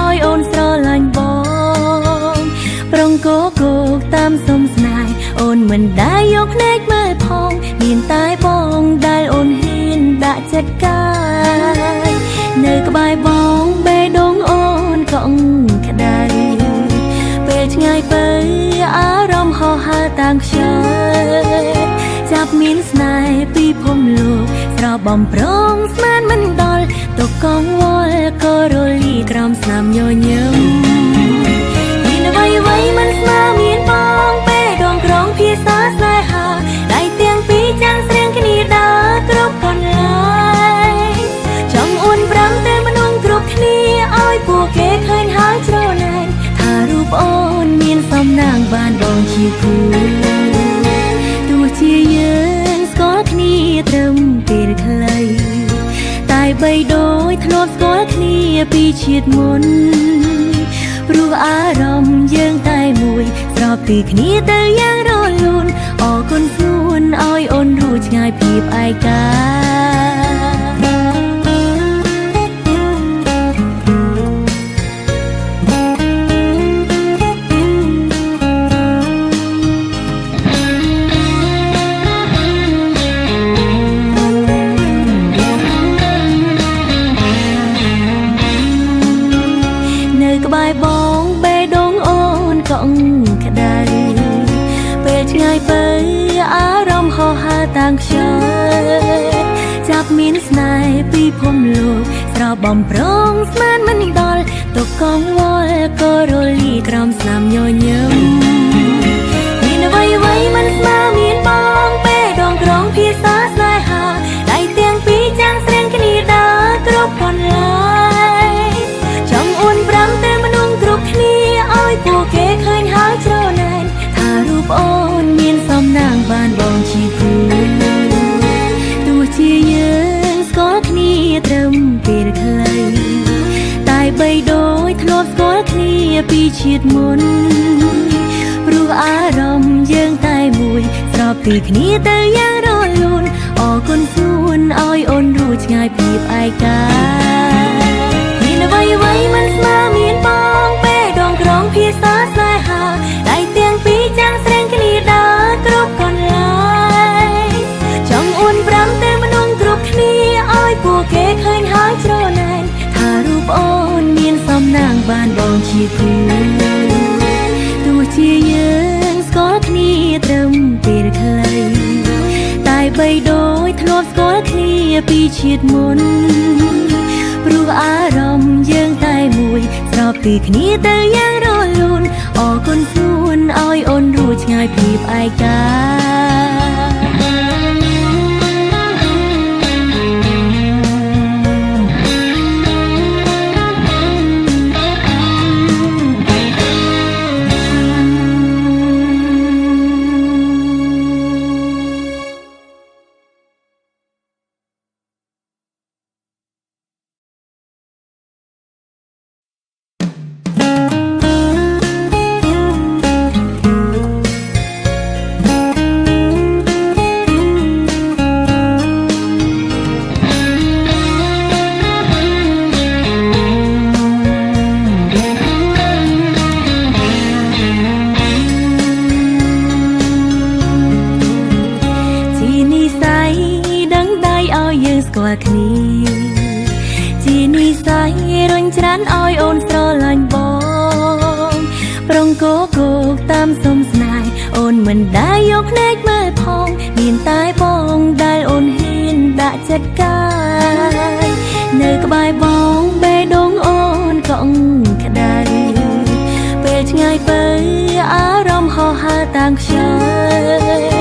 ឲ្យអូនស្រឡាញ់បងប្រងគោគោកតាមសុំស្នេហ៍អូនមិនដែលយកភ្នែកមើលផងមានតែបងដែលអូនហ៊ានដាក់ចិត្តកាយនៅក្បែរបងបេះដូងអូនកក់ក្ដៅពេលឆ្ងាយទៅអារម្មណ៍ហោះហើរតាំងខ្យល់ចាប់មានស្នេហ៍ពីភពលោកស្របំប្រងស្មានមិនដល់ទុកកងវល់ក៏រលីក្រោមស្នាមញញឹមមានអ្វីមិនស្មើមានបងពេលដងក្រងភាសាស្នេហាដៃទាំងពីរចាំងស្រៀងគ្នាដើរគ្រប់កន្លែងចង់អួនប្រាំតែមនុស្សគ្រប់គ្នាឲ្យពួកគេឃើញហើយច្រណែនថារូបអូនមានសំណាងបានបងជាគូទោះជាយើងស្គាល់គ្នាត្រឹមពេលខ្លីតែបីដូចធ្លាប់ស្គាល់គ្នាពីជាតិមុនព្រោះអារម្មណ៍យើងតែមួយស្របពីគ្នាទៅយ៉ាងរលូនអរគុណខ្លួនឲ្យអូនរួចឆ្ងាយពីឯកាបងបេះដូងអូនកក់ក្ដៅពេលឆ្ងាយទៅអារម្មណ៍ហោះហើរតាំងខ្យល់ចាប់មានស្នេហ៍ពីភពលោកស្របំប្រងស្មានមិនដល់ទុកកងវល់ក៏រលីក្រោមស្នាមញញឹមមានអ្វីមិនស្មើមានបងពេលដងក្រងភាសាស្នេហាដៃទាំងពីរចាំងស្រៀងគ្នាដើរគ្រប់កន្លែងចង់អួនប្រាំតែគ្រប់គ្នាឲ្យពួកគេឃើញហើយច្រណែនថារូបអូនមានសំណាងបានបងជាគូទោះជាយើងស្គាល់គ្នាត្រឹមពេលខ្លីតែបីដូចធ្លាប់ស្គាល់គ្នាពីជាតិមុនព្រោះអារម្មណ៍យើងតែមួយស្របពីគ្នាទៅយ៉ាងរលូនអរគុណខ្លួនឲ្យអូនរួចឆ្ងាយពីឯកាមានអ្វីមិនស្មើមានបងក្រងភាសាស្នេហាដៃទាំងពីរចាំងស្រៀងគ្នាដើរគ្រប់កន្លែងចង់អួនប្រាំតែមនុស្សគ្រប់គ្នាឲ្យពួកគេឃើញហើយច្រណែនថារូបអូនមានសំណាងបានបងជាគូទោះជាយើងស្គាល់គ្នាត្រឹមពេលខ្លីតែបីដូចធ្លាប់ស្គាល់គ្នាពីជាតិមុនព្រោះអារម្មណ៍យើងតែមួយស្របពីគ្នាទៅយ៉ាងរលូនអរគុណខ្លួនឲ្យអូនរួចឆ្ងាយពីឯកាគ្នាជានិស្ស័យរុញច្រានឲ្យអូនស្រឡាញ់បងប្រងគោគោកតាមសុំស្នេហ៍អូនមិនដែលយកភ្នែកមើលផងមានតែបងដែលអូនហ៊ានដាក់ចិត្តកាយនៅក្បែរបងបេះដូងអូនកក់ក្ដៅពេលឆ្ងាយទៅអារម្មណ៍ហោះហើរតាំងខ្យល់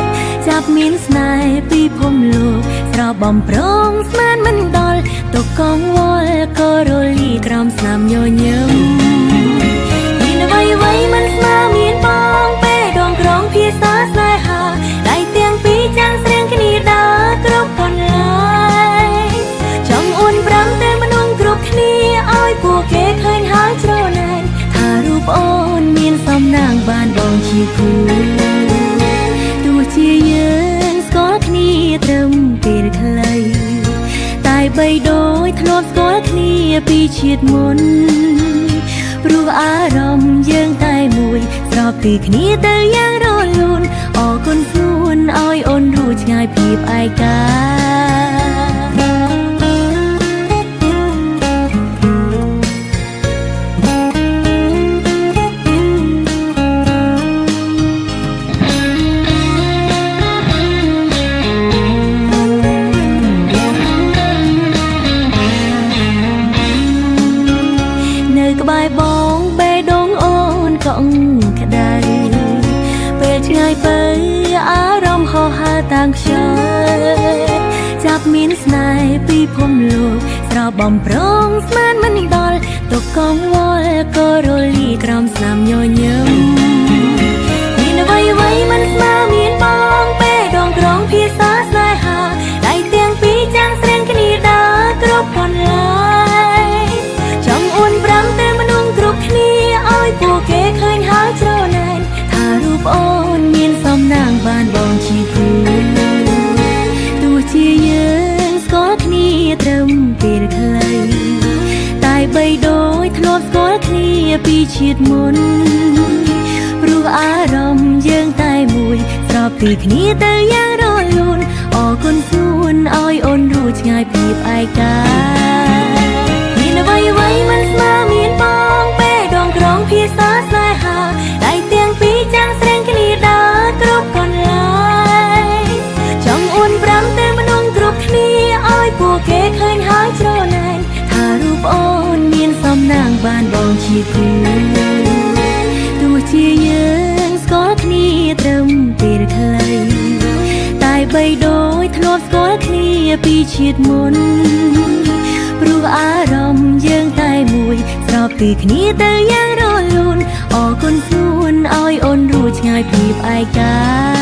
ចាប់មានស្នេហ៍ពីភពលោកស្របំប្រងស្មានមិនដល់ទុកកងវល់ក៏រលីក្រោមស្នាមញញឹមមានអ្វីមិនស្មើមានបងពេលដងក្រងភាសាស្នេហាដៃទាំងពីរចាំងស្រៀងគ្នាដើរគ្រប់កន្លែងចង់អួនប្រាំតែមនុស្សគ្រប់គ្នាឲ្យពួកគេឃើញហើយច្រណែនថារូបអូនមានសំណាងបានបងជាគូទោះជាយើងស្គាល់គ្នាត្រឹមពេលខ្លីតែបីដូចធ្លាប់ស្គាល់គ្នាពីជាតិមុន ព្រោះអារម្មណ៍យើងតែមួយស្របពីគ្នាទៅយ៉ាងរលូនអរគុណខ្លួនឲ្យអូនរួចឆ្ងាយពីឯកាក្បែរបងបេះដូងអូនកក់ក្ដៅពេលឆ្ងាយទៅអារម្មណ៍ហោហើរតាំងខ្យល់ចាប់មានស្នេហ៍ពីភពលោកស្រោបបំប្រងស្មានមិនដល់ទុកកងវល់ក៏រលីក្រោមស្នាមញញឹមមានអ្វីមិនស្មើមានបងបេះដូងក្រងភាសាស្នេហាដៃទាំងពីរចាំងស្រែងគ្នាដើរគ្រប់កន្លែងចង់អួនប្រាំតែគ្រប់គ្នាឲ្យពួកគេឃើញហើយច្រណែនថារូបអូនមានសំណាងបានបងជាគូទោះជាយើងស្គាល់គ្នាត្រឹមពេលខ្លីតែបីដូចធ្លាប់ស្គាល់គ្នាពីជាតិមុនព្រោះអារម្មណ៍យើងតែមួយស្របពីគ្នាទៅយ៉ាងរលូនអរគុណខ្លួនឲ្យអូនរួចឆ្ងាយពីឯកាមានអ្វីមិនស្មើមានបងក្រងភាសាស្នេហាដៃទាំងពីរចាំងស្រែងគ្នាដើរគ្រប់កន្លែងចង់អួនប្រាំតែមនុស្សគ្រប់គ្នាឲ្យពួកគេឃើញហើយច្រណែនថារូបអូនមានសំណាងបានបងជាគូទោះជាយើងស្គាល់គ្នាត្រឹមពេលខ្លីតែបីដូចធ្លាប់ស្គាល់គ្នាពីជាតិមុនព្រោះអារម្មណ៍យើងតែមួយស្របពីគ្នាទៅយ៉ាងរលូនអរគុណខ្លួនឲ្យអូនរួចឆ្ងាយពីឯកា